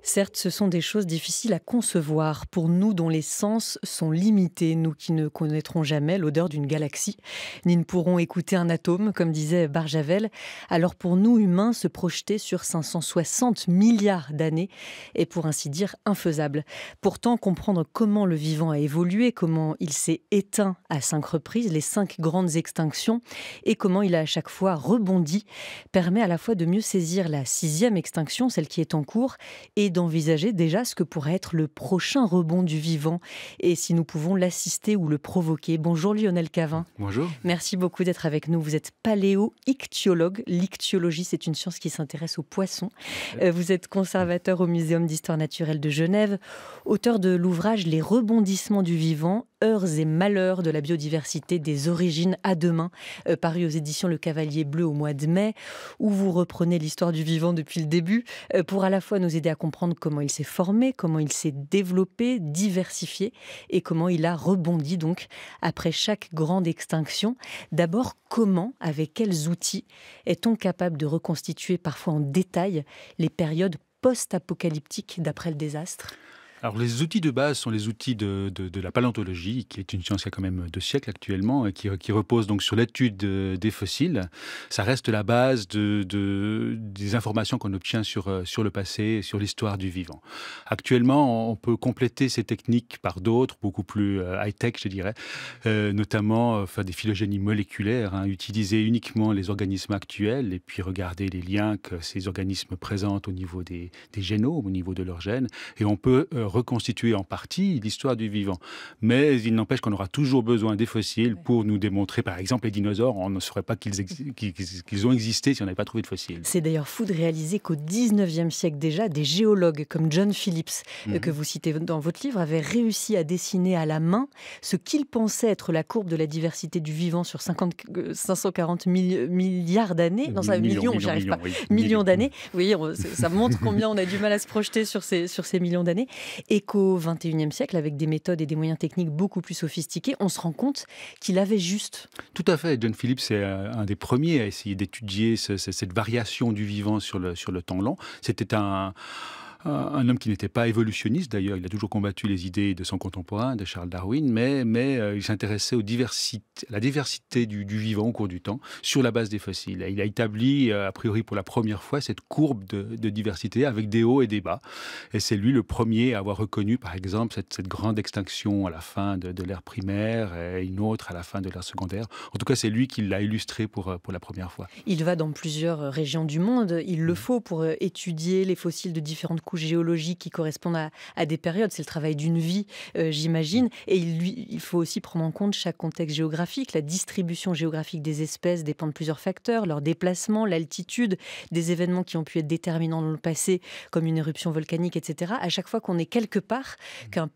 Certes, ce sont des choses difficiles à concevoir pour nous dont les sens sont limités, nous qui ne connaîtrons jamais l'odeur d'une galaxie, ni ne pourrons écouter un atome, comme disait Barjavel. Alors pour nous humains, se projeter sur 560 milliards d'années est pour ainsi dire infaisable. Pourtant, comprendre comment le vivant a évolué, comment il s'est éteint à 5 reprises, les 5 grandes extinctions, et comment il a à chaque fois rebondi, permet à la fois de mieux saisir la 6e extinction, celle qui est en cours, et d'envisager déjà ce que pourrait être le prochain rebond du vivant et si nous pouvons l'assister ou le provoquer. Bonjour Lionel Cavin. Bonjour. Merci beaucoup d'être avec nous. Vous êtes paléo-ichtyologue. L'ichtyologie, c'est une science qui s'intéresse aux poissons. Vous êtes conservateur au Muséum d'histoire naturelle de Genève, auteur de l'ouvrage Les rebondissements du vivant, heures et malheurs de la biodiversité des origines à demain, paru aux éditions Le Cavalier Bleu au mois de mai, où vous reprenez l'histoire du vivant depuis le début, pour à la fois nous aider à comprendre comment il s'est formé, comment il s'est développé, diversifié, et comment il a rebondi donc après chaque grande extinction. D'abord, comment, avec quels outils est-on capable de reconstituer parfois en détail les périodes post-apocalyptiques d'après le désastre ? Alors les outils de base sont les outils de la paléontologie, qui est une science qui a quand même 2 siècles actuellement, et qui repose donc sur l'étude des fossiles. Ça reste la base des informations qu'on obtient sur le passé, sur l'histoire du vivant. Actuellement, on peut compléter ces techniques par d'autres, beaucoup plus high-tech, je dirais, notamment faire des phylogénies moléculaires, utiliser uniquement les organismes actuels, et puis regarder les liens que ces organismes présentent au niveau des génomes, au niveau de leurs gènes, et on peut reconstituer en partie l'histoire du vivant. Mais il n'empêche qu'on aura toujours besoin des fossiles pour nous démontrer, par exemple, les dinosaures, on ne saurait pas qu'ils ont existé si on n'avait pas trouvé de fossiles. C'est d'ailleurs fou de réaliser qu'au 19e siècle déjà, des géologues comme John Phillips, que vous citez dans votre livre, avaient réussi à dessiner à la main ce qu'ils pensaient être la courbe de la diversité du vivant sur 540 milliards d'années. Non, ça, millions, j'y arrive pas. Oui. Millions d'années. Oui, ça montre combien on a du mal à se projeter sur ces millions d'années. Et qu'au XXIe siècle, avec des méthodes et des moyens techniques beaucoup plus sophistiqués, on se rend compte qu'il avait juste. Tout à fait. John Phillips est un des premiers à essayer d'étudier cette variation du vivant sur le temps long. C'était un homme qui n'était pas évolutionniste, d'ailleurs, il a toujours combattu les idées de son contemporain, de Charles Darwin, mais il s'intéressait à la diversité du vivant au cours du temps, sur la base des fossiles. Et il a établi, a priori pour la première fois, cette courbe de diversité avec des hauts et des bas. Et c'est lui le premier à avoir reconnu, par exemple, cette grande extinction à la fin de l'ère primaire et une autre à la fin de l'ère secondaire. En tout cas, c'est lui qui l'a illustré pour la première fois. Il va dans plusieurs régions du monde. Il le faut pour étudier les fossiles de différentes couches géologiques qui correspondent à des périodes. C'est le travail d'une vie, j'imagine. Et il faut aussi prendre en compte chaque contexte géographique. La distribution géographique des espèces dépend de plusieurs facteurs, leur déplacement, l'altitude, des événements qui ont pu être déterminants dans le passé, comme une éruption volcanique, etc. À chaque fois qu'on est quelque part, qu'un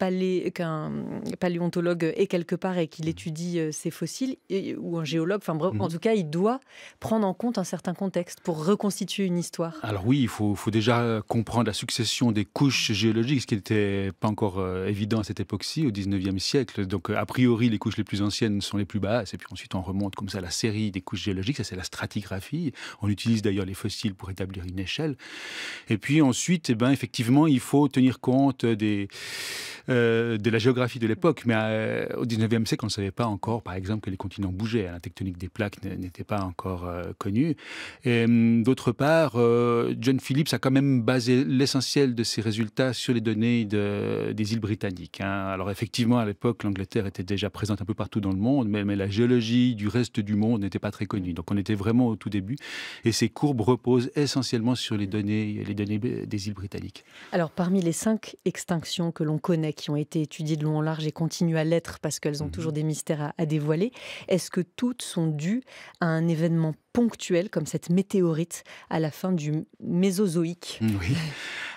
paléontologue est quelque part et qu'il étudie ces fossiles, ou un géologue, enfin bref, en tout cas, il doit prendre en compte un certain contexte pour reconstituer une histoire. Alors oui, il faut déjà comprendre la succession des couches géologiques, ce qui n'était pas encore évident à cette époque-ci, au 19e siècle. Donc, a priori, les couches les plus anciennes sont les plus basses, et puis ensuite on remonte comme ça à la série des couches géologiques, ça c'est la stratigraphie. On utilise d'ailleurs les fossiles pour établir une échelle. Et puis ensuite, effectivement, il faut tenir compte de la géographie de l'époque. Mais au 19e siècle, on ne savait pas encore, par exemple, que les continents bougeaient. La tectonique des plaques n'était pas encore connue. Et d'autre part, John Phillips a quand même basé l'essentiel de ces résultats sur les données des îles britanniques. Alors effectivement, à l'époque, l'Angleterre était déjà présente un peu partout dans le monde, mais la géologie du reste du monde n'était pas très connue. Donc on était vraiment au tout début. Et ces courbes reposent essentiellement sur les données des îles britanniques. Alors parmi les 5 extinctions que l'on connaît, qui ont été étudiées de long en large et continuent à l'être parce qu'elles ont toujours des mystères à dévoiler, est-ce que toutes sont dues à un événement ponctuel comme cette météorite à la fin du Mésozoïque? Oui.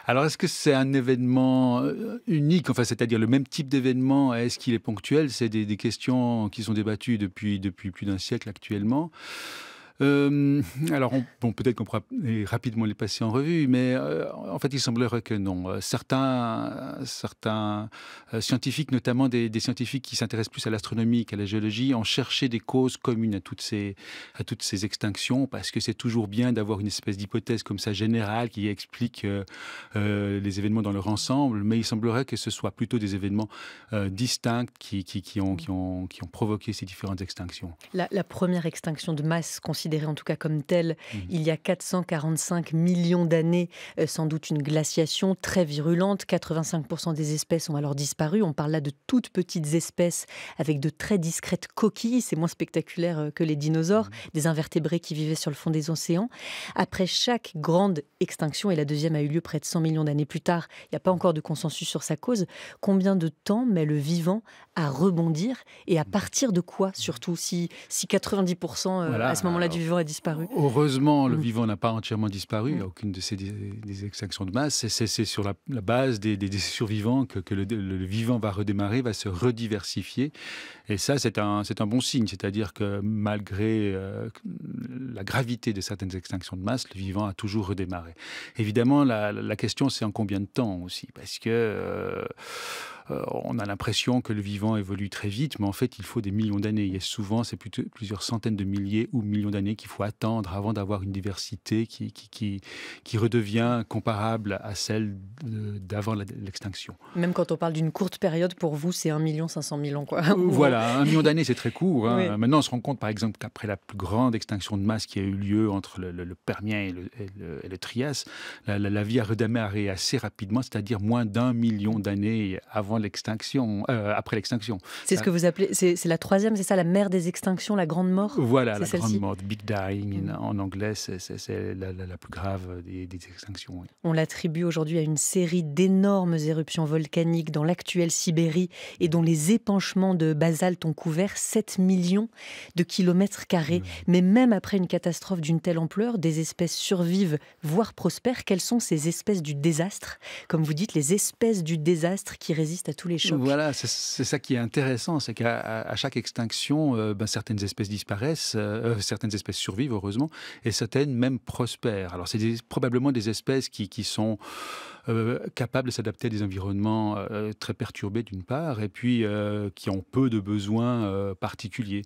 Alors, est-ce que c'est un événement unique, enfin, c'est-à-dire le même type d'événement, est-ce qu'il est ponctuel? C'est des questions qui sont débattues depuis plus d'un siècle actuellement. Alors, peut-être qu'on pourra rapidement les passer en revue, mais en fait, il semblerait que non. Certains scientifiques, notamment des scientifiques qui s'intéressent plus à l'astronomie qu'à la géologie, ont cherché des causes communes à toutes ces extinctions, parce que c'est toujours bien d'avoir une espèce d'hypothèse comme ça générale qui explique les événements dans leur ensemble, mais il semblerait que ce soit plutôt des événements distincts qui ont provoqué ces différentes extinctions. La première extinction de masse, considérée en tout cas comme telle, il y a 445 millions d'années, sans doute une glaciation très virulente. 85% des espèces ont alors disparu. On parle là de toutes petites espèces avec de très discrètes coquilles. C'est moins spectaculaire que les dinosaures, des invertébrés qui vivaient sur le fond des océans. Après chaque grande extinction, et la deuxième a eu lieu près de 100 millions d'années plus tard, il n'y a pas encore de consensus sur sa cause, combien de temps met le vivant à rebondir et à partir de quoi, surtout, si 90% à ce moment-là du vivant a disparu? Heureusement, le vivant n'a pas entièrement disparu, aucune de ces des extinctions de masse. C'est sur la base des survivants que le vivant va redémarrer, va se rediversifier. Et ça, c'est un bon signe. C'est-à-dire que malgré la gravité de certaines extinctions de masse, le vivant a toujours redémarré. Évidemment, la question, c'est en combien de temps aussi, parce que on a l'impression que le vivant évolue très vite, mais en fait, il faut des millions d'années. Et souvent, c'est plutôt plusieurs centaines de milliers ou millions d'années qu'il faut attendre avant d'avoir une diversité qui redevient comparable à celle d'avant l'extinction. Même quand on parle d'une courte période, pour vous, c'est 1 500 000 ans, quoi. Voilà, 1 million d'années, c'est très court. Hein. Oui. Maintenant, on se rend compte, par exemple, qu'après la plus grande extinction de masse qui a eu lieu entre le Permien et le Trias, la vie a redémarré assez rapidement, c'est-à-dire moins d'1 million d'années avant l'extinction, après l'extinction. C'est ce que vous appelez, c'est la troisième, c'est ça, la mère des extinctions, la grande mort? Voilà, la grande mort, Big Dying en anglais, c'est la plus grave des extinctions. Oui. On l'attribue aujourd'hui à une série d'énormes éruptions volcaniques dans l'actuelle Sibérie et dont les épanchements de basalte ont couvert 7 millions de kilomètres carrés. Mais même après une catastrophe d'une telle ampleur, des espèces survivent, voire prospèrent. Quelles sont ces espèces du désastre? Comme vous dites, les espèces du désastre qui résistent à tous les chocs. Voilà, c'est ça qui est intéressant, c'est qu'à chaque extinction, certaines espèces disparaissent, certaines espèces survivent heureusement, et certaines même prospèrent. Alors c'est probablement des espèces qui sont capables de s'adapter à des environnements très perturbés d'une part, et puis qui ont peu de besoins particuliers.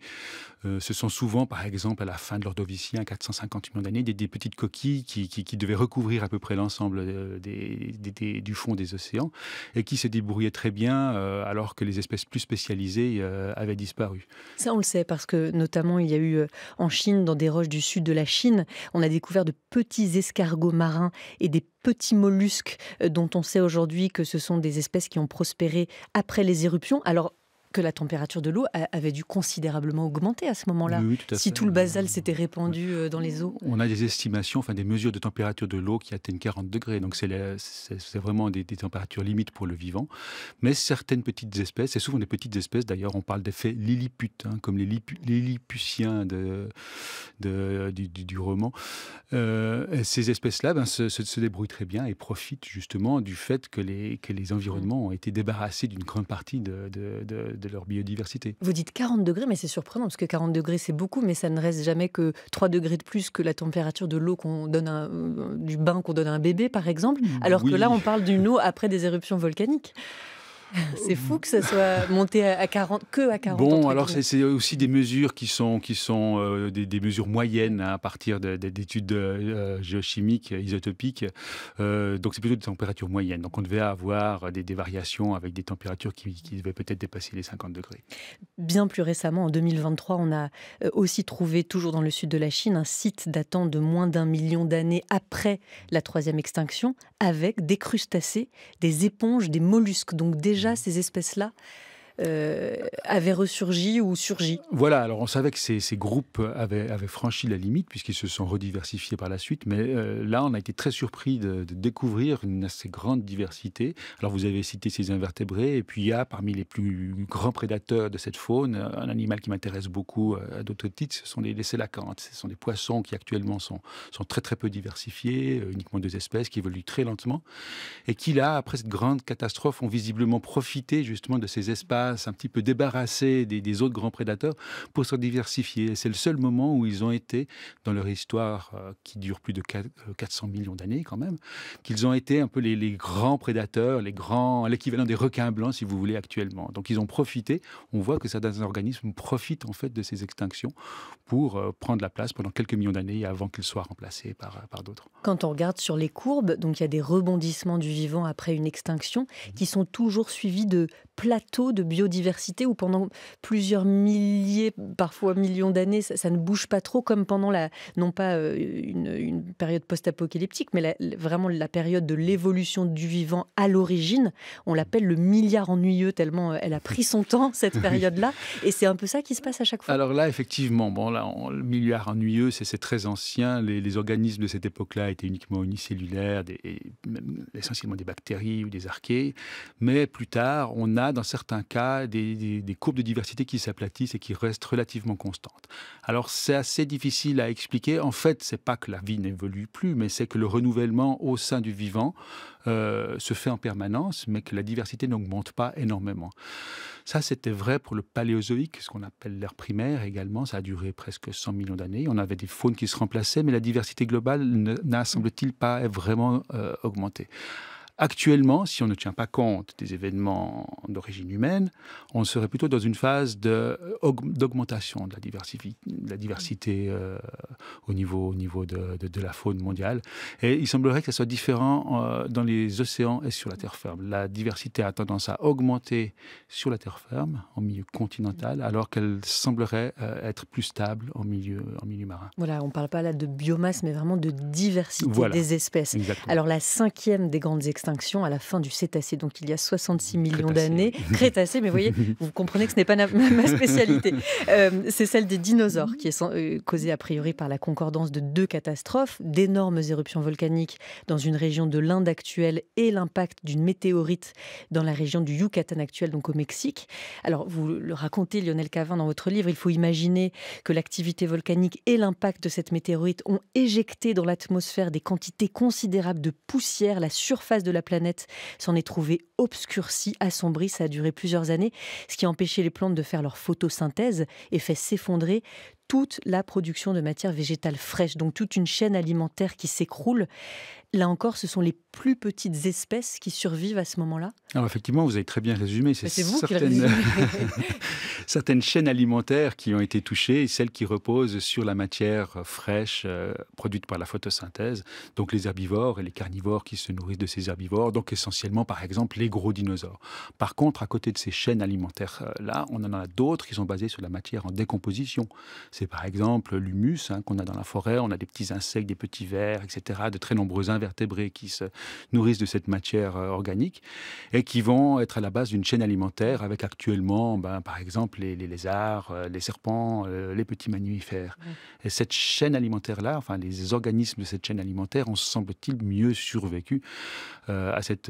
Ce sont souvent, par exemple, à la fin de l'Ordovicien, 450 millions d'années, des petites coquilles qui devaient recouvrir à peu près l'ensemble du fond des océans et qui se débrouillaient très bien alors que les espèces plus spécialisées avaient disparu. Ça, on le sait parce que, notamment, il y a eu en Chine, dans des roches du sud de la Chine, on a découvert de petits escargots marins et des petits mollusques dont on sait aujourd'hui que ce sont des espèces qui ont prospéré après les éruptions. Alors que la température de l'eau avait dû considérablement augmenter à ce moment-là. Oui, tout à si fait. Tout le basalte s'était répandu dans les eaux. On a des estimations, des mesures de température de l'eau qui atteignent 40 degrés. Donc c'est vraiment des températures limites pour le vivant. Mais certaines petites espèces, c'est souvent des petites espèces, d'ailleurs on parle d'effets lilliputes, comme les Lilliputiens du roman. Ces espèces-là se débrouillent très bien et profitent justement du fait que les environnements ont été débarrassés d'une grande partie de leur biodiversité. Vous dites 40 degrés, mais c'est surprenant, parce que 40 degrés, c'est beaucoup, mais ça ne reste jamais que 3 degrés de plus que la température de l'eau du bain qu'on donne à un bébé, par exemple, alors que là, on parle d'une eau après des éruptions volcaniques. C'est fou que ça soit monté à 40, que à 40. Bon, alors c'est aussi des mesures qui sont des mesures moyennes à partir d'études géochimiques, isotopiques. Donc c'est plutôt des températures moyennes. Donc on devait avoir des variations avec des températures qui devaient peut-être dépasser les 50 degrés. Bien plus récemment, en 2023, on a aussi trouvé, toujours dans le sud de la Chine, un site datant de moins d'1 million d'années après la troisième extinction, avec des crustacés, des éponges, des mollusques. Donc déjà, ces espèces-là avaient ressurgi ou surgi. Voilà, alors on savait que ces groupes avaient franchi la limite puisqu'ils se sont rediversifiés par la suite, mais là on a été très surpris de découvrir une assez grande diversité. Alors vous avez cité ces invertébrés, et puis il y a parmi les plus grands prédateurs de cette faune, un animal qui m'intéresse beaucoup à d'autres titres, ce sont les sélacantes. Ce sont des poissons qui actuellement sont très très peu diversifiés, uniquement 2 espèces qui évoluent très lentement, et qui là, après cette grande catastrophe, ont visiblement profité justement de ces espaces fasse un petit peu débarrasser des autres grands prédateurs pour se diversifier. C'est le seul moment où ils ont été, dans leur histoire qui dure plus de 400 millions d'années quand même, qu'ils ont été un peu les grands prédateurs, l'équivalent des requins blancs, si vous voulez, actuellement. Donc ils ont profité, on voit que certains organismes profitent en fait de ces extinctions pour prendre la place pendant quelques millions d'années avant qu'ils soient remplacés par d'autres. Quand on regarde sur les courbes, donc il y a des rebondissements du vivant après une extinction qui sont toujours suivis de plateaux de biodiversité où pendant plusieurs milliers, parfois millions d'années, ça ne bouge pas trop comme pendant non pas une période post-apocalyptique, mais vraiment la période de l'évolution du vivant à l'origine. On l'appelle le milliard ennuyeux tellement elle a pris son temps, cette période-là. Et c'est un peu ça qui se passe à chaque fois. Alors là, effectivement, le milliard ennuyeux, c'est très ancien. Les organismes de cette époque-là étaient uniquement unicellulaires, même essentiellement des bactéries ou des archées. Mais plus tard, on a dans certains cas des courbes de diversité qui s'aplatissent et qui restent relativement constantes. Alors c'est assez difficile à expliquer. En fait, c'est pas que la vie n'évolue plus, mais c'est que le renouvellement au sein du vivant se fait en permanence, mais que la diversité n'augmente pas énormément. Ça, c'était vrai pour le Paléozoïque, ce qu'on appelle l'ère primaire également. Ça a duré presque 100 millions d'années. On avait des faunes qui se remplaçaient, mais la diversité globale n'a, semble-t-il, pas vraiment augmenté. Actuellement, si on ne tient pas compte des événements d'origine humaine, on serait plutôt dans une phase d'augmentation de la diversité au niveau de la faune mondiale. Et il semblerait que ça soit différent dans les océans et sur la terre ferme. La diversité a tendance à augmenter sur la terre ferme, en milieu continental, alors qu'elle semblerait être plus stable en milieu marin. Voilà, on ne parle pas là de biomasse, mais vraiment de diversité des espèces. Exactement. Alors la 5e des grandes extinctions à la fin du Cétacé, donc il y a 66 millions d'années. Crétacé, mais vous voyez, vous comprenez que ce n'est pas ma spécialité. C'est celle des dinosaures, qui est causée a priori par la concordance de 2 catastrophes, d'énormes éruptions volcaniques dans une région de l'Inde actuelle et l'impact d'une météorite dans la région du Yucatan actuel, donc au Mexique. Alors, vous le racontez, Lionel Cavin, dans votre livre, il faut imaginer que l'activité volcanique et l'impact de cette météorite ont éjecté dans l'atmosphère des quantités considérables de poussière. La surface de la planète s'en est trouvée obscurcie, assombrie. Ça a duré plusieurs années, ce qui a empêché les plantes de faire leur photosynthèse et fait s'effondrer toute la production de matière végétale fraîche. Donc toute une chaîne alimentaire qui s'écroule. Là encore, ce sont les plus petites espèces qui survivent à ce moment-là. Alors effectivement, vous avez très bien résumé. C'est vous qui résumez. Certaines chaînes alimentaires qui ont été touchées, celles qui reposent sur la matière fraîche produite par la photosynthèse, donc les herbivores et les carnivores qui se nourrissent de ces herbivores, donc essentiellement par exemple les gros dinosaures. Par contre, à côté de ces chaînes alimentaires-là, on en a d'autres qui sont basées sur la matière en décomposition. C'est par exemple l'humus qu'on a dans la forêt, on a des petits insectes, des petits vers, etc., de très nombreux invertébrés qui se nourrissent de cette matière organique et qui vont être à la base d'une chaîne alimentaire avec actuellement, par exemple, les lézards, les serpents, les petits mammifères. Ouais. Et cette chaîne alimentaire-là, enfin les organismes de cette chaîne alimentaire ont, semble-t-il, mieux survécu à cette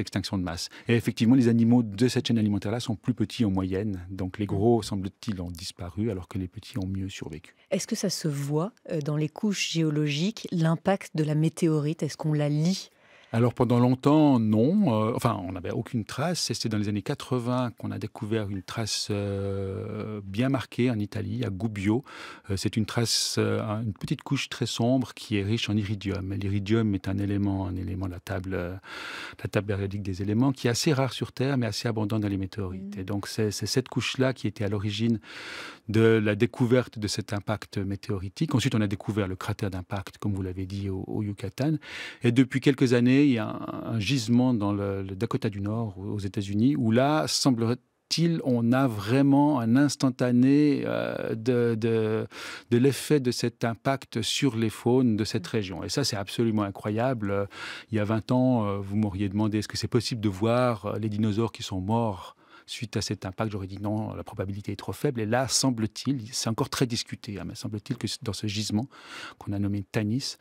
extinction de masse. Et effectivement, les animaux de cette chaîne alimentaire-là sont plus petits en moyenne. Donc les gros, semble-t-il, ont disparu alors que les petits ont mieux survécu. Est-ce que ça se voit dans les couches géologiques, l'impact de la météorite? Est-ce qu'on la lit? Alors pendant longtemps, non. On n'avait aucune trace. Et c'est dans les années 80 qu'on a découvert une trace bien marquée en Italie, à Gubbio. C'est une trace, une petite couche très sombre qui est riche en iridium. L'iridium est un élément de la table périodique des éléments qui est assez rare sur Terre, mais assez abondant dans les météorites. Et donc c'est cette couche-là qui était à l'origine de la découverte de cet impact météoritique. Ensuite, on a découvert le cratère d'impact, comme vous l'avez dit, au Yucatan. Et depuis quelques années, il y a un gisement dans le Dakota du Nord, aux États-Unis, où là, semblerait-il, on a vraiment un instantané de l'effet de cet impact sur les faunes de cette région. Et ça, c'est absolument incroyable. Il y a 20 ans, vous m'auriez demandé est-ce que c'est possible de voir les dinosaures qui sont morts suite à cet impact, j'aurais dit non, la probabilité est trop faible. Et là, semble-t-il, c'est encore très discuté, mais semble-t-il que dans ce gisement qu'on a nommé Tanis,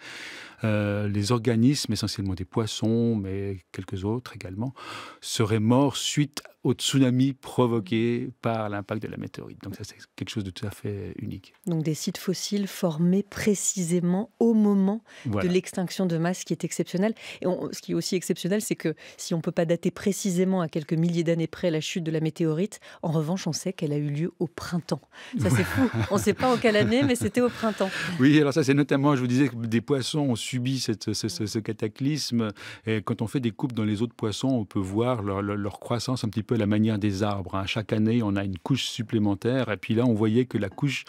les organismes, essentiellement des poissons, mais quelques autres également, seraient morts suite au tsunami provoqué par l'impact de la météorite. Donc ça, c'est quelque chose de tout à fait unique. Donc des sites fossiles formés précisément au moment de l'extinction de masse, qui est exceptionnel. Et ce qui est aussi exceptionnel, c'est que si on ne peut pas dater précisément à quelques milliers d'années près la chute de la météorite. En revanche, on sait qu'elle a eu lieu au printemps. Ça, c'est fou. On ne sait pas en quelle année, mais c'était au printemps. Oui, alors ça, c'est notamment, je vous disais que des poissons ont subi ce cataclysme. Et quand on fait des coupes dans les os de poissons, on peut voir leur croissance un petit peu à la manière des arbres. Hein. Chaque année, on a une couche supplémentaire. Et puis là, on voyait que la couche,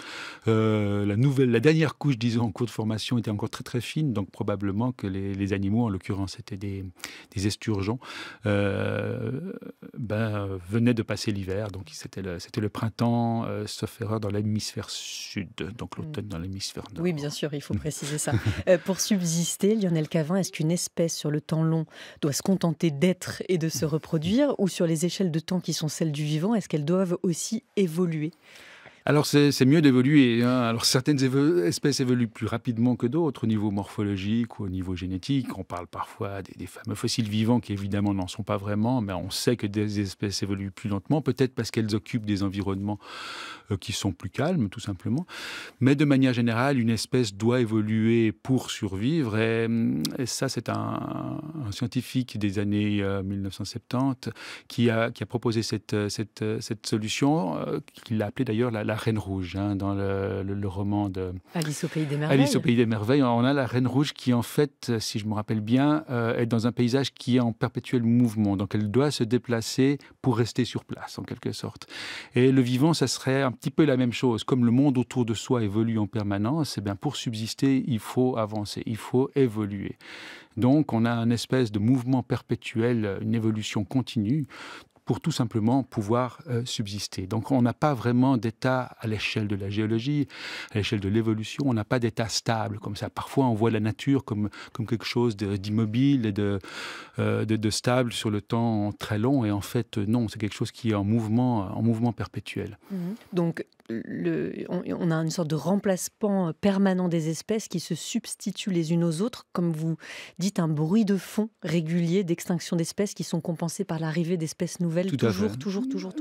la dernière couche, disons, en cours de formation, était encore très très fine. Donc probablement que les animaux, en l'occurrence, c'était des esturgeons, venaient de passer l'hiver. Donc c'était le printemps, sauf erreur, dans l'hémisphère sud. Donc l'automne dans l'hémisphère nord. Oui, bien sûr, il faut préciser ça. Pour subsister, Lionel Cavin, est-ce qu'une espèce sur le temps long doit se contenter d'être et de se reproduire, ou sur les échelles de temps qui sont celles du vivant, est-ce qu'elles doivent aussi évoluer ? Alors c'est mieux d'évoluer. Hein. Alors certaines espèces évoluent plus rapidement que d'autres au niveau morphologique ou au niveau génétique. On parle parfois des fameux fossiles vivants qui évidemment n'en sont pas vraiment, mais on sait que des espèces évoluent plus lentement, peut-être parce qu'elles occupent des environnements qui sont plus calmes, tout simplement. Mais de manière générale, une espèce doit évoluer pour survivre. Et ça, c'est un scientifique des années 1970 qui a proposé cette solution, qu'il a appelée d'ailleurs la Reine Rouge, hein, dans le roman de Alice au Pays des Merveilles. Alice au Pays des Merveilles. On a la Reine Rouge qui, en fait, si je me rappelle bien, est dans un paysage qui est en perpétuel mouvement. Donc elle doit se déplacer pour rester sur place, en quelque sorte. Et le vivant, ça serait un petit peu la même chose. Comme le monde autour de soi évolue en permanence, eh bien, pour subsister, il faut avancer, il faut évoluer. Donc on a une espèce de mouvement perpétuel, une évolution continue, pour tout simplement pouvoir subsister. Donc on n'a pas vraiment d'état à l'échelle de la géologie, à l'échelle de l'évolution, on n'a pas d'état stable comme ça. Parfois on voit la nature comme quelque chose d'immobile et de stable sur le temps très long, et en fait non, c'est quelque chose qui est en mouvement perpétuel. Donc on a une sorte de remplacement permanent des espèces qui se substituent les unes aux autres, comme vous dites, un bruit de fond régulier d'extinction d'espèces qui sont compensés par l'arrivée d'espèces nouvelles. Toujours.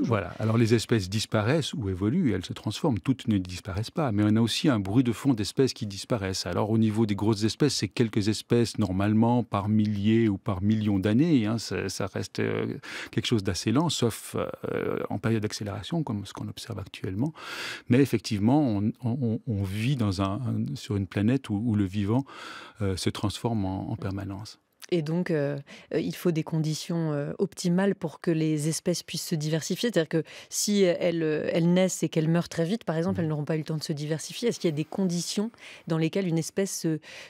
Voilà. Alors les espèces disparaissent ou évoluent, elles se transforment. Toutes ne disparaissent pas, mais on a aussi un bruit de fond d'espèces qui disparaissent. Alors au niveau des grosses espèces, c'est quelques espèces normalement par milliers ou par millions d'années. Hein. Ça reste quelque chose d'assez lent, sauf en période d'accélération, comme ce qu'on observe actuellement. Mais effectivement, on vit sur une planète où le vivant se transforme en permanence. Et donc, il faut des conditions optimales pour que les espèces puissent se diversifier. C'est-à-dire que si elles naissent et qu'elles meurent très vite, par exemple, elles n'auront pas eu le temps de se diversifier. Est-ce qu'il y a des conditions dans lesquelles une espèce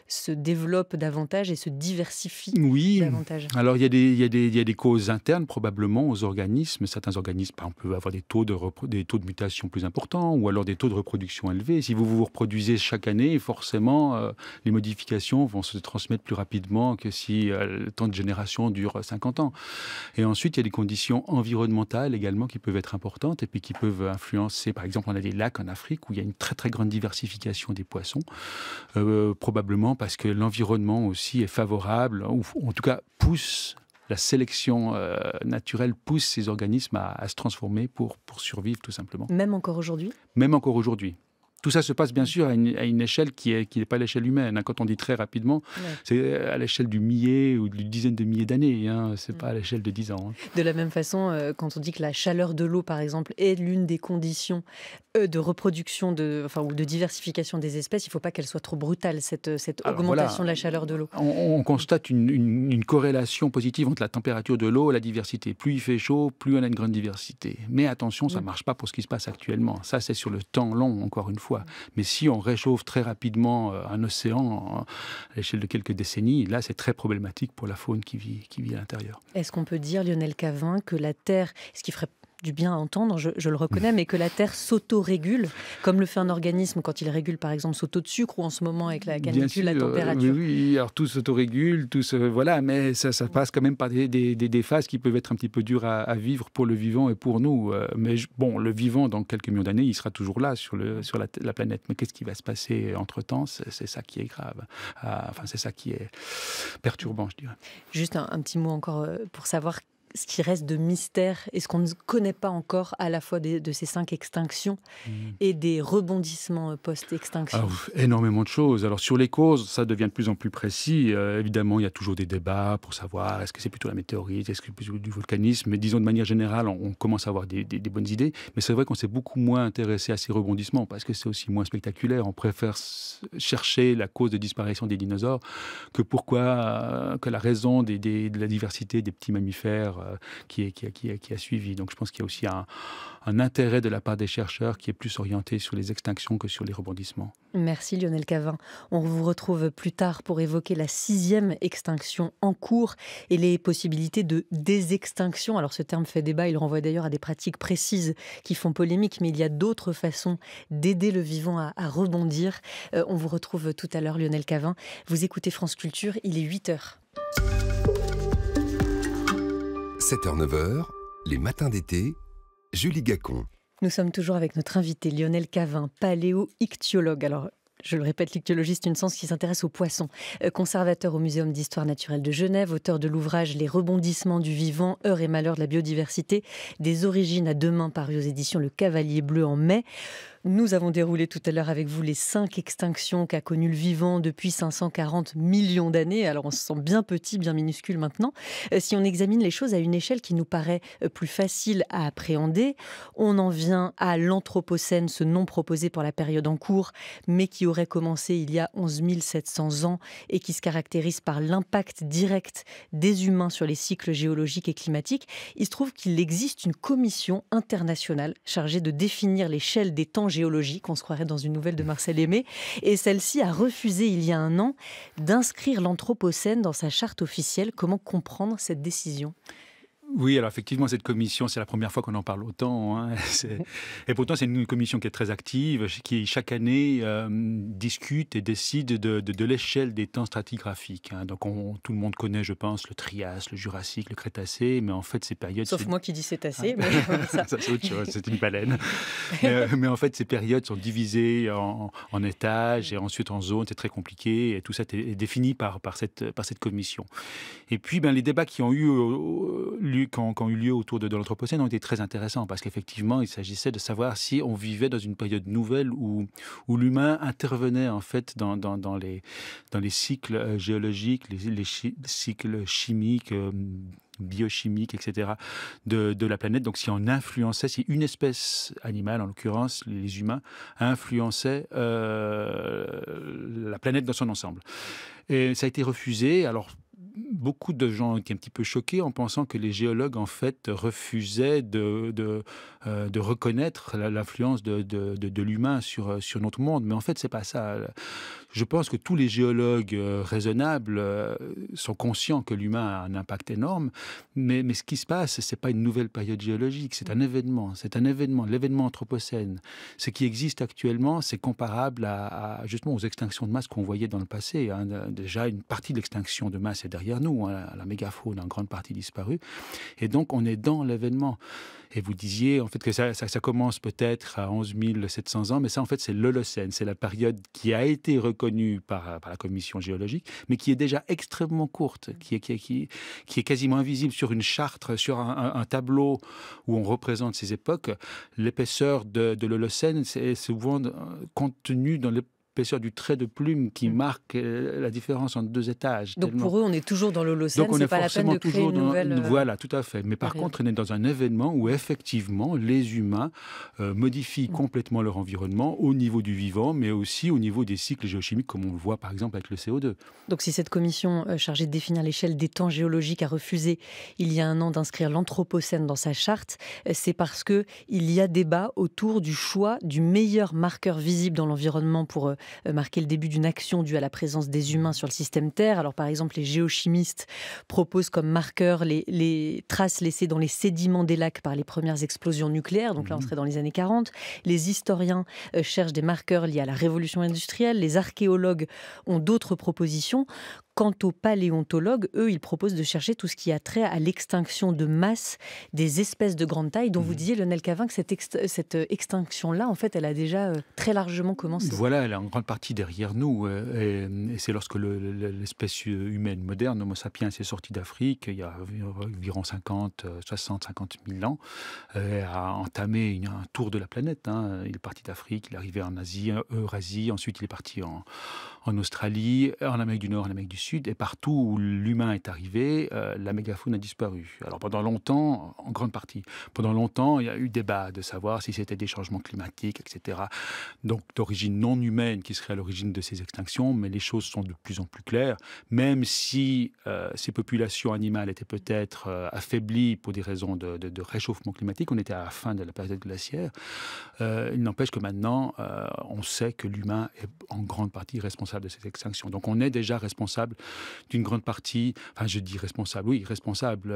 se développe davantage et se diversifie davantage ? Alors il y a des causes internes probablement aux organismes. Certains organismes, par exemple, peuvent avoir des taux de mutation plus importants, ou alors des taux de reproduction élevés. Si vous reproduisez chaque année, forcément, les modifications vont se transmettre plus rapidement que si le temps de génération dure 50 ans. Et ensuite, il y a des conditions environnementales également qui peuvent être importantes et puis qui peuvent influencer. Par exemple, on a des lacs en Afrique où il y a une très très grande diversification des poissons, probablement parce que l'environnement aussi est favorable, ou en tout cas pousse. La sélection naturelle pousse ces organismes à se transformer pour survivre, tout simplement. Même encore aujourd'hui ? Même encore aujourd'hui. Tout ça se passe bien sûr à une échelle qui n'est pas l'échelle humaine. Quand on dit très rapidement, c'est à l'échelle du millier ou d'une dizaine de milliers d'années. Ce n'est pas à l'échelle de 10 ans. De la même façon, quand on dit que la chaleur de l'eau, par exemple, est l'une des conditions de reproduction ou de diversification des espèces, il ne faut pas qu'elle soit trop brutale, cette augmentation de la chaleur de l'eau. On constate une corrélation positive entre la température de l'eau et la diversité. Plus il fait chaud, plus on a une grande diversité. Mais attention, ça ne marche pas pour ce qui se passe actuellement. Ça, c'est sur le temps long, encore une fois. Mais si on réchauffe très rapidement un océan à l'échelle de quelques décennies, là, c'est très problématique pour la faune qui vit à l'intérieur. Est-ce qu'on peut dire, Lionel Cavin, que la Terre, ce qui ferait du bien à entendre, je le reconnais, mais que la Terre s'auto-régule, comme le fait un organisme quand il régule par exemple son taux de sucre, ou en ce moment avec la canicule, la température. Oui, alors tout s'autorégule, voilà, mais ça passe quand même par des phases qui peuvent être un petit peu dures à vivre pour le vivant et pour nous. Mais le vivant, dans quelques millions d'années, il sera toujours là sur la planète. Mais qu'est-ce qui va se passer entre-temps ? C'est ça qui est grave. C'est ça qui est perturbant, je dirais. Juste un petit mot encore pour savoir ce qui reste de mystère et ce qu'on ne connaît pas encore à la fois de ces 5 extinctions et des rebondissements post-extinction? Énormément de choses. Alors sur les causes, ça devient de plus en plus précis. Évidemment, il y a toujours des débats pour savoir est-ce que c'est plutôt la météorite, est-ce que c'est plutôt du volcanisme. Mais disons de manière générale, on commence à avoir des bonnes idées. Mais c'est vrai qu'on s'est beaucoup moins intéressé à ces rebondissements parce que c'est aussi moins spectaculaire. On préfère chercher la cause de disparition des dinosaures que la raison de la diversité des petits mammifères qui a suivi. Donc je pense qu'il y a aussi un intérêt de la part des chercheurs qui est plus orienté sur les extinctions que sur les rebondissements. Merci Lionel Cavin. On vous retrouve plus tard pour évoquer la 6e extinction en cours et les possibilités de désextinction. Alors ce terme fait débat, il renvoie d'ailleurs à des pratiques précises qui font polémique, mais il y a d'autres façons d'aider le vivant à rebondir. On vous retrouve tout à l'heure Lionel Cavin. Vous écoutez France Culture, il est 8h. 7h-9h, les matins d'été, Julie Gacon. Nous sommes toujours avec notre invité Lionel Cavin, paléo-ichtyologue. Alors, je le répète, l'ichtyologie, c'est une science qui s'intéresse aux poissons. Conservateur au Muséum d'histoire naturelle de Genève, auteur de l'ouvrage Les rebondissements du vivant, heures et malheurs de la biodiversité, des origines à demain, paru aux éditions Le Cavalier Bleu en mai. Nous avons déroulé tout à l'heure avec vous les 5 extinctions qu'a connues le vivant depuis 540 millions d'années. Alors on se sent bien petit, bien minuscule maintenant. Si on examine les choses à une échelle qui nous paraît plus facile à appréhender, on en vient à l'Anthropocène, ce nom proposé pour la période en cours, mais qui aurait commencé il y a 11 700 ans et qui se caractérise par l'impact direct des humains sur les cycles géologiques et climatiques. Il se trouve qu'il existe une commission internationale chargée de définir l'échelle des temps géologiques, on se croirait dans une nouvelle de Marcel Aimé, et celle-ci a refusé il y a un an d'inscrire l'Anthropocène dans sa charte officielle. Comment comprendre cette décision ? Oui, alors effectivement, cette commission, c'est la première fois qu'on en parle autant. Hein. Et pourtant, c'est une commission qui est très active, qui chaque année discute et décide de l'échelle des temps stratigraphiques. Hein. Donc tout le monde connaît, je pense, le Trias, le Jurassique, le Crétacé, mais en fait, ces périodes... Sauf moi qui dis Cétacé. Mais ça, c'est autre chose, c'est une baleine. mais en fait, ces périodes sont divisées en étages et ensuite en zones, c'est très compliqué, et tout ça est défini par cette commission. Et puis, les débats qui ont eu lieu autour de l'Anthropocène ont été très intéressants parce qu'effectivement, il s'agissait de savoir si on vivait dans une période nouvelle où l'humain intervenait en fait dans les cycles géologiques, les cycles chimiques, biochimiques, etc. de la planète. Donc si on influençait, si une espèce animale, en l'occurrence les humains, influençait la planète dans son ensemble. Et ça a été refusé. Alors beaucoup de gens étaient un petit peu choqués en pensant que les géologues, en fait, refusaient de reconnaître l'influence de l'humain sur notre monde. Mais en fait, c'est pas ça. Je pense que tous les géologues raisonnables sont conscients que l'humain a un impact énorme. Mais ce qui se passe, c'est pas une nouvelle période géologique, c'est un événement. C'est un événement, l'événement anthropocène. Ce qui existe actuellement, c'est comparable justement aux extinctions de masse qu'on voyait dans le passé. Hein. Déjà, une partie de l'extinction de masse est derrière nous. Hein. La mégafaune, en grande partie disparue. Et donc, on est dans l'événement. Et vous disiez, en fait, que ça commence peut-être à 11 700 ans, mais ça, en fait, c'est l'Holocène. C'est la période qui a été reconnue par la commission géologique, mais qui est déjà extrêmement courte, qui est quasiment invisible sur une charte, sur un tableau où on représente ces époques. L'épaisseur de l'Holocène, c'est souvent contenue dans l'épaisseur du trait de plume qui marque la différence entre 2 étages. Donc pour eux, on est toujours dans l'Holocène, c'est pas la peine de créer une nouvelle... Voilà, tout à fait. Mais par contre, on est dans un événement où effectivement, les humains modifient complètement leur environnement au niveau du vivant, mais aussi au niveau des cycles géochimiques, comme on le voit par exemple avec le CO2. Donc si cette commission chargée de définir l'échelle des temps géologiques a refusé il y a un an d'inscrire l'Anthropocène dans sa charte, c'est parce qu'il y a débat autour du choix du meilleur marqueur visible dans l'environnement pour marquer le début d'une action due à la présence des humains sur le système Terre. Alors par exemple, les géochimistes proposent comme marqueur les traces laissées dans les sédiments des lacs par les premières explosions nucléaires. Donc là, on serait dans les années 40. Les historiens cherchent des marqueurs liés à la révolution industrielle. Les archéologues ont d'autres propositions. Quant aux paléontologues, eux, ils proposent de chercher tout ce qui a trait à l'extinction de masse des espèces de grande taille, dont vous disiez, Lionel Cavin, que cette extinction-là, en fait, elle a déjà très largement commencé. Voilà, elle est en grande partie derrière nous. Et c'est lorsque l'espèce humaine moderne, Homo sapiens, est sortie d'Afrique, il y a environ 50 000 ans, a entamé un tour de la planète. Il est parti d'Afrique, il est arrivé en Asie, Eurasie, ensuite il est parti en Australie, en Amérique du Nord, en Amérique du Sud, et partout où l'humain est arrivé, la mégafaune a disparu. Alors pendant longtemps, en grande partie, pendant longtemps, il y a eu débat de savoir si c'était des changements climatiques, etc. Donc d'origine non humaine qui serait à l'origine de ces extinctions, mais les choses sont de plus en plus claires. Même si ces populations animales étaient peut-être affaiblies pour des raisons de réchauffement climatique, on était à la fin de la période glaciaire, il n'empêche que maintenant, on sait que l'humain est en grande partie responsable de ces extinctions. Donc on est déjà responsable d'une grande partie, enfin je dis responsable, oui, responsable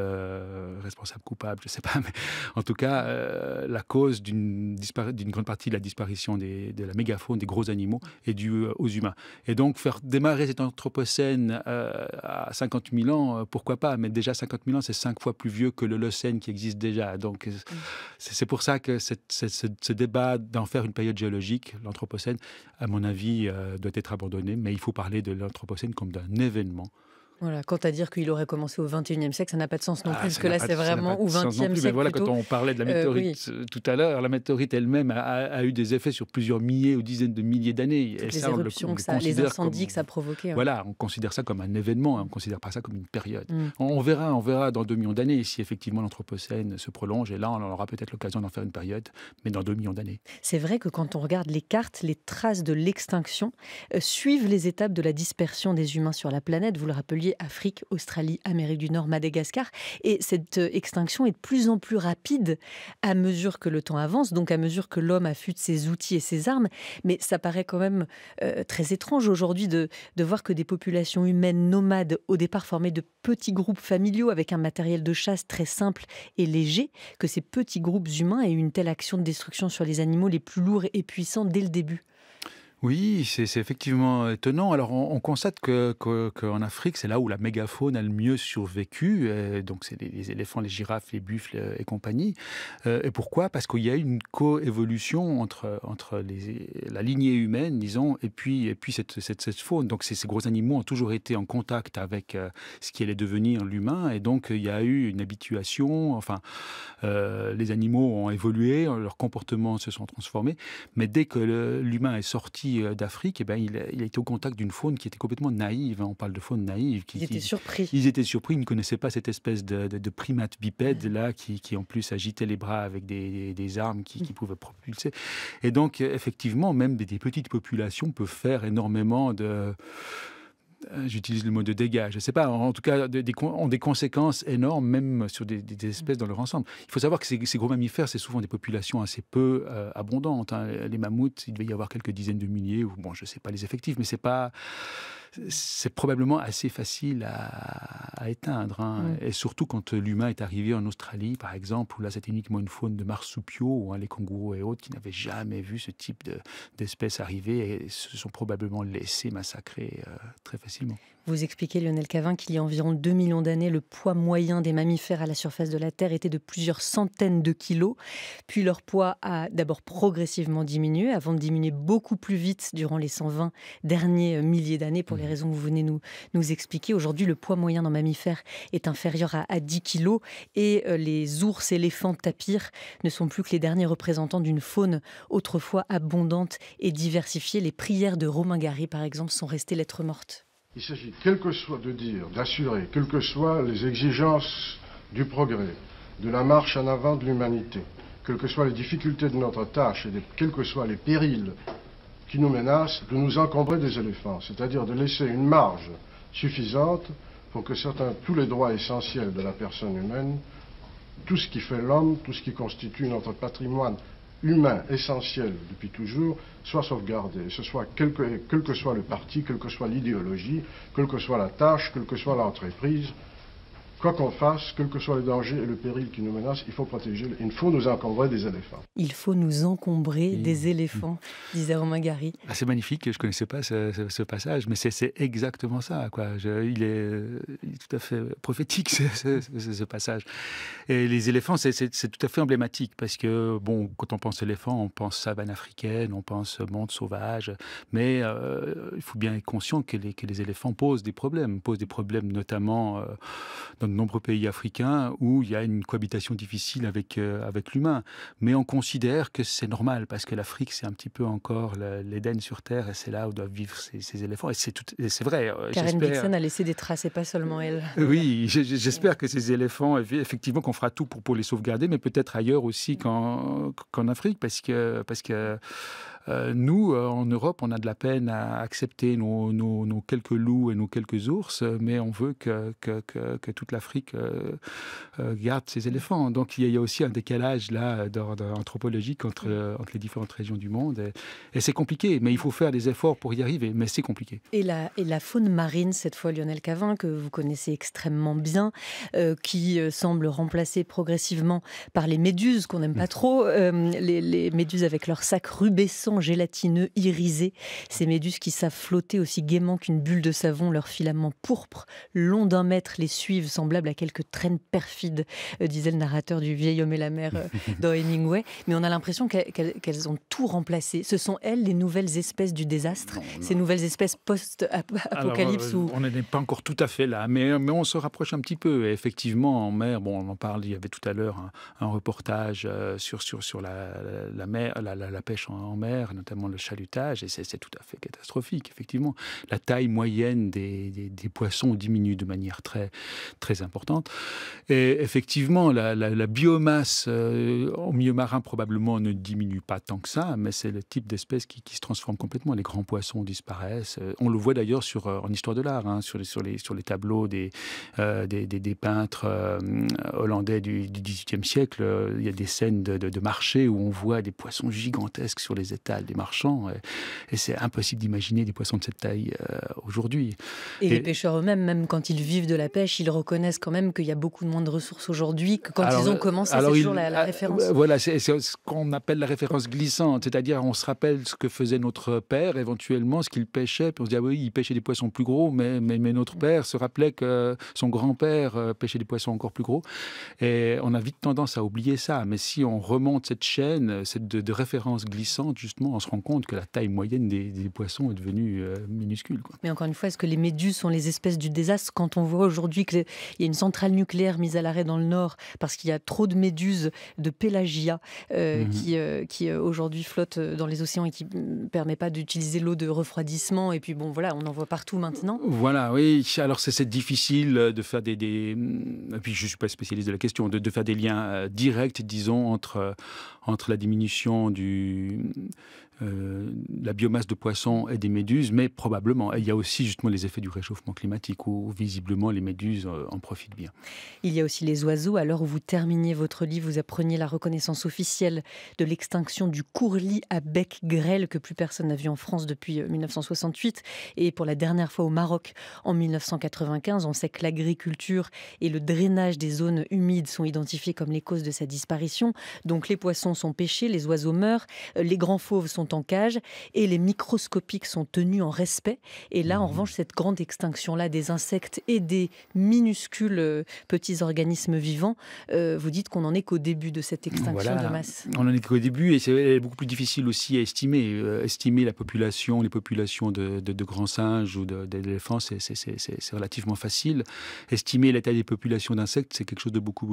coupable, je ne sais pas, mais en tout cas, la cause d'une grande partie de la disparition de la mégafaune, des gros animaux, est due aux humains. Et donc faire démarrer cet anthropocène à 50 000 ans, pourquoi pas, mais déjà 50 000 ans, c'est 5 fois plus vieux que l'Holocène qui existe déjà. Donc c'est pour ça que ce débat d'en faire une période géologique, l'anthropocène, à mon avis, doit être abandonné, mais il faut parler de l'anthropocène comme d'un événement. Voilà, quant à dire qu'il aurait commencé au XXIe siècle, ça n'a pas de sens non plus, parce que là, c'est vraiment au XXe siècle. Mais voilà, plutôt. quand on parlait de la météorite tout à l'heure, la météorite elle-même a eu des effets sur plusieurs milliers ou dizaines de milliers d'années. Toutes les éruptions, les incendies que ça a provoqué. Voilà, on considère ça comme un événement, on ne considère pas ça comme une période. On verra dans 2 millions d'années si effectivement l'anthropocène se prolonge, et là, on aura peut-être l'occasion d'en faire une période, mais dans 2 millions d'années. C'est vrai que quand on regarde les cartes, les traces de l'extinction suivent les étapes de la dispersion des humains sur la planète. Vous le rappeliez, Afrique, Australie, Amérique du Nord, Madagascar. Et cette extinction est de plus en plus rapide à mesure que le temps avance, donc à mesure que l'homme affûte ses outils et ses armes. Mais ça paraît quand même très étrange aujourd'hui de voir que des populations humaines nomades, au départ formées de petits groupes familiaux avec un matériel de chasse très simple et léger, que ces petits groupes humains aient eu une telle action de destruction sur les animaux les plus lourds et puissants dès le début. Oui, c'est effectivement étonnant. Alors, on constate qu'en Afrique, c'est là où la mégafaune a le mieux survécu. Donc, c'est les éléphants, les girafes, les buffles et compagnie. Et pourquoi ? Parce qu'il y a une coévolution entre la lignée humaine, disons, et puis cette faune. Donc, ces gros animaux ont toujours été en contact avec ce qui allait devenir l'humain. Et donc, il y a eu une habituation. Enfin, les animaux ont évolué, leurs comportements se sont transformés. Mais dès que l'humain est sorti d'Afrique, il a été au contact d'une faune qui était complètement naïve. On parle de faune naïve. Ils étaient surpris. Ils étaient surpris, ils ne connaissaient pas cette espèce de primate bipède là, qui en plus agitait les bras avec des armes qui pouvaient propulser. Et donc, effectivement, même des petites populations peuvent faire énormément de... J'utilise le mot de dégâts, je ne sais pas, en tout cas, ont des conséquences énormes, même sur des espèces dans leur ensemble. Il faut savoir que ces gros mammifères, c'est souvent des populations assez peu abondantes. Les mammouths, il devait y avoir quelques dizaines de milliers, ou bon, je ne sais pas les effectifs, mais c'est probablement assez facile à éteindre. Et surtout quand l'humain est arrivé en Australie, par exemple, où là c'était uniquement une faune de marsupiaux, ou les kangourous et autres, qui n'avaient jamais vu ce type d'espèces arriver et se sont probablement laissés massacrer très facilement. Vous expliquez, Lionel Cavin, qu'il y a environ 2 millions d'années, le poids moyen des mammifères à la surface de la Terre était de plusieurs centaines de kilos. Puis leur poids a d'abord progressivement diminué, avant de diminuer beaucoup plus vite durant les 120 derniers milliers d'années, pour les raisons que vous venez nous expliquer. Aujourd'hui, le poids moyen d'un mammifère est inférieur à 10 kilos et les ours, éléphants, tapirs ne sont plus que les derniers représentants d'une faune autrefois abondante et diversifiée. Les prières de Romain Gary, par exemple, sont restées lettres mortes. Il s'agit, d'assurer, quelles que soient les exigences du progrès, de la marche en avant de l'humanité, quelles que soient les difficultés de notre tâche et quels que soient les périls qui nous menacent, de nous encombrer des éléphants, c'est-à-dire de laisser une marge suffisante pour que tous les droits essentiels de la personne humaine, tout ce qui fait l'homme, tout ce qui constitue notre patrimoine humain essentiel depuis toujours, soit sauvegardé. Ce soit quel que soit le parti, quelle que soit l'idéologie, quelle que soit la tâche, quelle que soit l'entreprise, quoi qu'on fasse, quels que soient les dangers et le péril qui nous menacent, il faut nous encombrer des éléphants. Il faut nous encombrer des éléphants, disait Romain Gary. Ah, c'est magnifique, je ne connaissais pas ce passage, mais c'est exactement ça, quoi. Il est tout à fait prophétique, ce passage. Et les éléphants, c'est tout à fait emblématique, parce que, bon, quand on pense éléphant, on pense savane africaine, on pense monde sauvage, mais il faut bien être conscient que les éléphants posent des problèmes notamment dans de nombreux pays africains où il y a une cohabitation difficile avec l'humain. Mais on considère que c'est normal, parce que l'Afrique, c'est un petit peu encore l'Éden sur Terre, et c'est là où doivent vivre ces éléphants. Et c'est vrai. Karen Blixen a laissé des traces, et pas seulement elle. Oui, j'espère que ces éléphants, effectivement, qu'on fera tout pour les sauvegarder, mais peut-être ailleurs aussi qu'en Afrique, parce que nous, en Europe, on a de la peine à accepter nos quelques loups et nos quelques ours, mais on veut que toute l'Afrique garde ses éléphants. Donc il y a aussi un décalage là d'ordre anthropologique entre les différentes régions du monde. Et c'est compliqué, mais il faut faire des efforts pour y arriver, mais c'est compliqué. Et la faune marine, cette fois, Lionel Cavin, que vous connaissez extrêmement bien, qui semble remplacée progressivement par les méduses, qu'on n'aime pas trop, les méduses avec leur sac rubescent, gélatineux, irisé. Ces méduses qui savent flotter aussi gaiement qu'une bulle de savon, leurs filaments pourpres, longs d'1 mètre, les suivent, semblables à quelques traînes perfides, disait le narrateur du Vieil homme et la mer dans Hemingway. Mais on a l'impression qu'elles ont tout remplacé. Ce sont elles les nouvelles espèces du désastre, ces nouvelles espèces post-apocalypse. On n'est pas encore tout à fait là, mais on se rapproche un petit peu. Et effectivement, en mer, bon, on en parle, il y avait tout à l'heure un reportage sur la mer, la pêche en mer, notamment le chalutage, et c'est tout à fait catastrophique, effectivement. La taille moyenne des poissons diminue de manière très, très importante. Et effectivement, la biomasse en milieu marin probablement ne diminue pas tant que ça, mais c'est le type d'espèce qui se transforme complètement. Les grands poissons disparaissent. On le voit d'ailleurs en histoire de l'art, sur les tableaux des peintres hollandais du XVIIIe siècle. Il y a des scènes de marché où on voit des poissons gigantesques sur les étals des marchands, et c'est impossible d'imaginer des poissons de cette taille aujourd'hui. Et les pêcheurs eux-mêmes, même quand ils vivent de la pêche, ils reconnaissent quand même qu'il y a beaucoup moins de ressources aujourd'hui que quand ils ont commencé. C'est toujours la référence. Voilà, c'est ce qu'on appelle la référence glissante, c'est-à-dire on se rappelle ce que faisait notre père, éventuellement, ce qu'il pêchait, puis on se dit, ah oui, il pêchait des poissons plus gros, mais notre père se rappelait que son grand-père pêchait des poissons encore plus gros, et on a vite tendance à oublier ça. Mais si on remonte cette chaîne de référence glissante, justement, on se rend compte que la taille moyenne des poissons est devenue minuscule, quoi. Mais encore une fois, est-ce que les méduses sont les espèces du désastre quand on voit aujourd'hui qu'il y a une centrale nucléaire mise à l'arrêt dans le Nord parce qu'il y a trop de méduses de pélagia qui aujourd'hui flottent dans les océans et qui ne permet pas d'utiliser l'eau de refroidissement, et puis bon voilà, on en voit partout maintenant. Voilà, oui, alors c'est difficile de faire et puis je ne suis pas spécialiste de la question, de faire des liens directs, disons, entre la diminution la biomasse de poissons et des méduses, mais probablement. Et il y a aussi justement les effets du réchauffement climatique où visiblement les méduses en profitent bien. Il y a aussi les oiseaux. À l'heure où vous terminiez votre livre, vous appreniez la reconnaissance officielle de l'extinction du courlis à bec grêle que plus personne n'a vu en France depuis 1968, et pour la dernière fois au Maroc en 1995. On sait que l'agriculture et le drainage des zones humides sont identifiés comme les causes de sa disparition. Donc les poissons sont pêchés, les oiseaux meurent, les grands fauves sont en cage et les microscopiques sont tenus en respect. Et là, en revanche, cette grande extinction-là des insectes et des minuscules petits organismes vivants, vous dites qu'on n'en est qu'au début de cette extinction de masse. On n'en est qu'au début, et c'est beaucoup plus difficile aussi à estimer. Estimer les populations de grands singes ou d'éléphants, c'est relativement facile. Estimer l'état des populations d'insectes, c'est quelque chose de beaucoup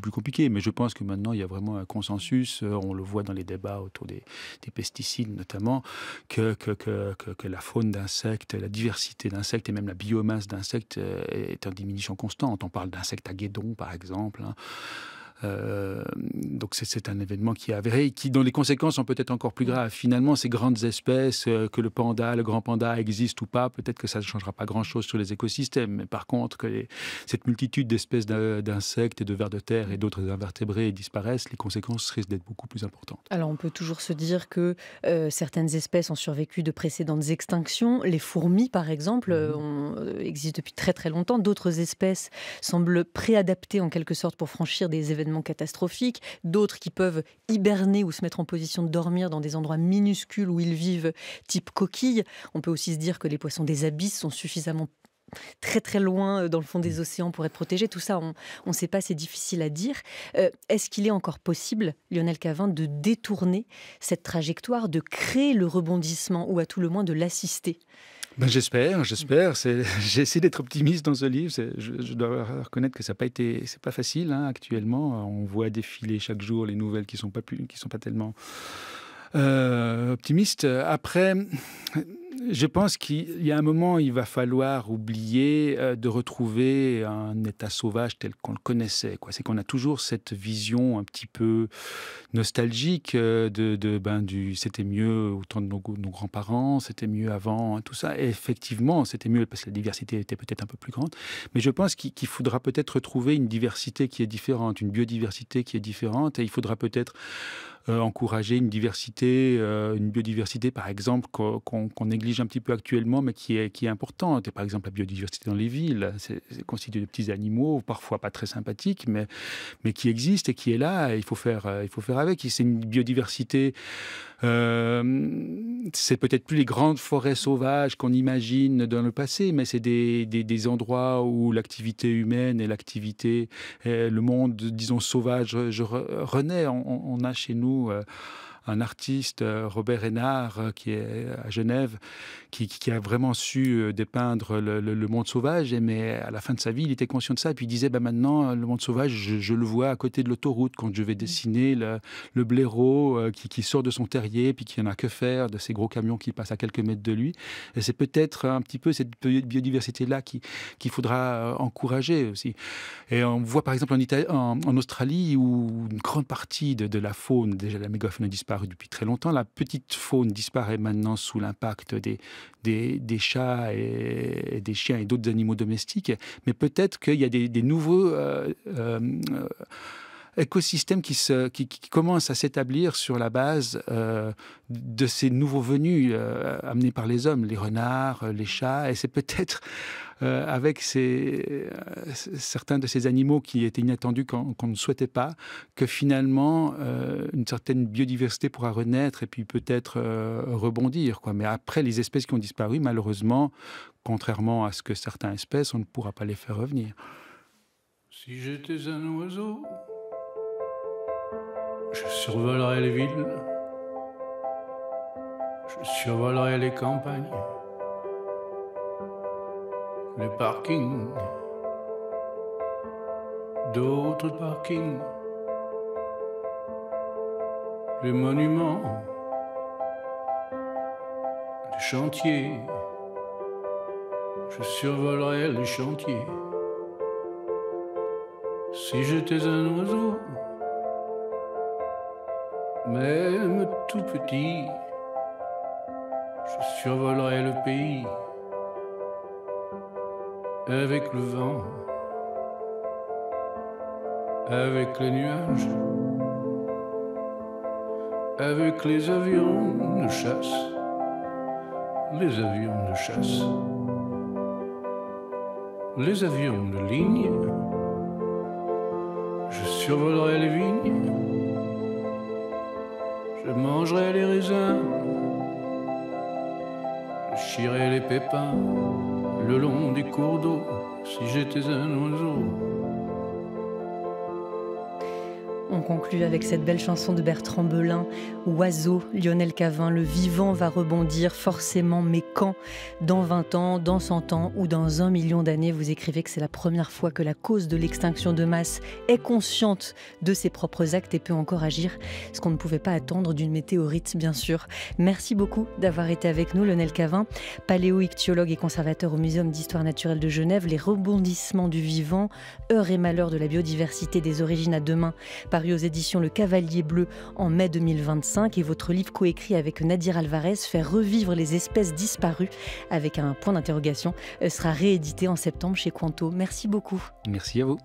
plus compliqué. Mais je pense que maintenant, il y a vraiment un consensus. On le voit dans les débats autour des pesticides notamment, que la faune d'insectes, la diversité d'insectes et même la biomasse d'insectes est en diminution constante. On parle d'insectes à guédon, par exemple, Donc c'est un événement qui est avéré et qui, dont les conséquences sont peut-être encore plus graves. Finalement, ces grandes espèces, que le grand panda existe ou pas, peut-être que ça ne changera pas grand-chose sur les écosystèmes. Mais par contre, que cette multitude d'espèces d'insectes et de vers de terre et d'autres invertébrés disparaissent, les conséquences risquent d'être beaucoup plus importantes. Alors on peut toujours se dire que certaines espèces ont survécu de précédentes extinctions. Les fourmis, par exemple, existent depuis très très longtemps. D'autres espèces semblent préadaptées en quelque sorte pour franchir des événements catastrophiques. D'autres qui peuvent hiberner ou se mettre en position de dormir dans des endroits minuscules où ils vivent, type coquilles. On peut aussi se dire que les poissons des abysses sont suffisamment très très loin dans le fond des océans pour être protégés. Tout ça, on ne sait pas, c'est difficile à dire. Est-ce qu'il est encore possible, Lionel Cavin, de détourner cette trajectoire, de créer le rebondissement ou à tout le moins de l'assister ? J'espère. J'ai essayé d'être optimiste dans ce livre. Je dois reconnaître que c'est pas facile actuellement. On voit défiler chaque jour les nouvelles qui sont pas tellement optimistes. Après, je pense qu'il y a un moment, il va falloir oublier de retrouver un état sauvage tel qu'on le connaissait. C'est qu'on a toujours cette vision un petit peu nostalgique du c'était mieux au temps de nos grands-parents, c'était mieux avant, tout ça. Et effectivement, c'était mieux parce que la diversité était peut-être un peu plus grande. Mais je pense qu'il faudra peut-être retrouver une diversité qui est différente, une biodiversité qui est différente. Et il faudra peut-être encourager une biodiversité, par exemple, qu'on néglige un petit peu actuellement, mais qui est importante. Et par exemple, la biodiversité dans les villes, c'est constitué de petits animaux, parfois pas très sympathiques, mais qui existent et qui est là. Et il faut faire avec. C'est une biodiversité. C'est peut-être plus les grandes forêts sauvages qu'on imagine dans le passé, mais c'est des endroits où l'activité humaine et le monde, disons, sauvage renaît. On a chez nous un artiste, Robert Hénard, qui est à Genève, qui a vraiment su dépeindre le monde sauvage. Mais à la fin de sa vie, il était conscient de ça. Et puis il disait, maintenant, le monde sauvage, je le vois à côté de l'autoroute, quand je vais dessiner le blaireau qui sort de son terrier, puis qui n'en a que faire de ces gros camions qui passent à quelques mètres de lui. Et c'est peut-être un petit peu cette biodiversité-là qu'il faudra encourager aussi. Et on voit par exemple en Australie, où une grande partie de la faune, déjà la mégafaune a disparu depuis très longtemps. La petite faune disparaît maintenant sous l'impact des chats et des chiens et d'autres animaux domestiques. Mais peut-être qu'il y a des nouveaux écosystèmes qui commencent à s'établir sur la base de ces nouveaux venus amenés par les hommes, les renards, les chats. Et c'est peut-être avec certains de ces animaux qui étaient inattendus, qu'on ne souhaitait pas, que finalement une certaine biodiversité pourra renaître et puis peut-être rebondir. Mais après, les espèces qui ont disparu, malheureusement, contrairement à ce que certaines espèces, on ne pourra pas les faire revenir. Si j'étais un oiseau, je survolerais les villes, je survolerais les campagnes, les parkings, d'autres parkings, les monuments, les chantiers, je survolerais les chantiers. Si j'étais un oiseau, même tout petit, je survolerais le pays avec le vent, avec les nuages, avec les avions de chasse, les avions de chasse, les avions de ligne. Je survolerai les vignes, je mangerai les raisins, je chierai les pépins le long des cours d'eau, si j'étais un oiseau. On conclut avec cette belle chanson de Bertrand Belin, Oiseau, Lionel Cavin, le vivant va rebondir forcément, mais quand? Dans 20 ans, dans 100 ans ou dans 1 million d'années, vous écrivez que c'est la première fois que la cause de l'extinction de masse est consciente de ses propres actes et peut encore agir, ce qu'on ne pouvait pas attendre d'une météorite, bien sûr. Merci beaucoup d'avoir été avec nous, Lionel Cavin, paléo-ichtyologue et conservateur au Muséum d'histoire naturelle de Genève. Les rebondissements du vivant, heures et malheurs de la biodiversité des origines à demain, paru aux éditions Le Cavalier Bleu en mai 2025, et votre livre coécrit avec Nadir Alvarez, Faire revivre les espèces disparues, avec un point d'interrogation, sera réédité en septembre chez Quanto. Merci beaucoup. Merci à vous.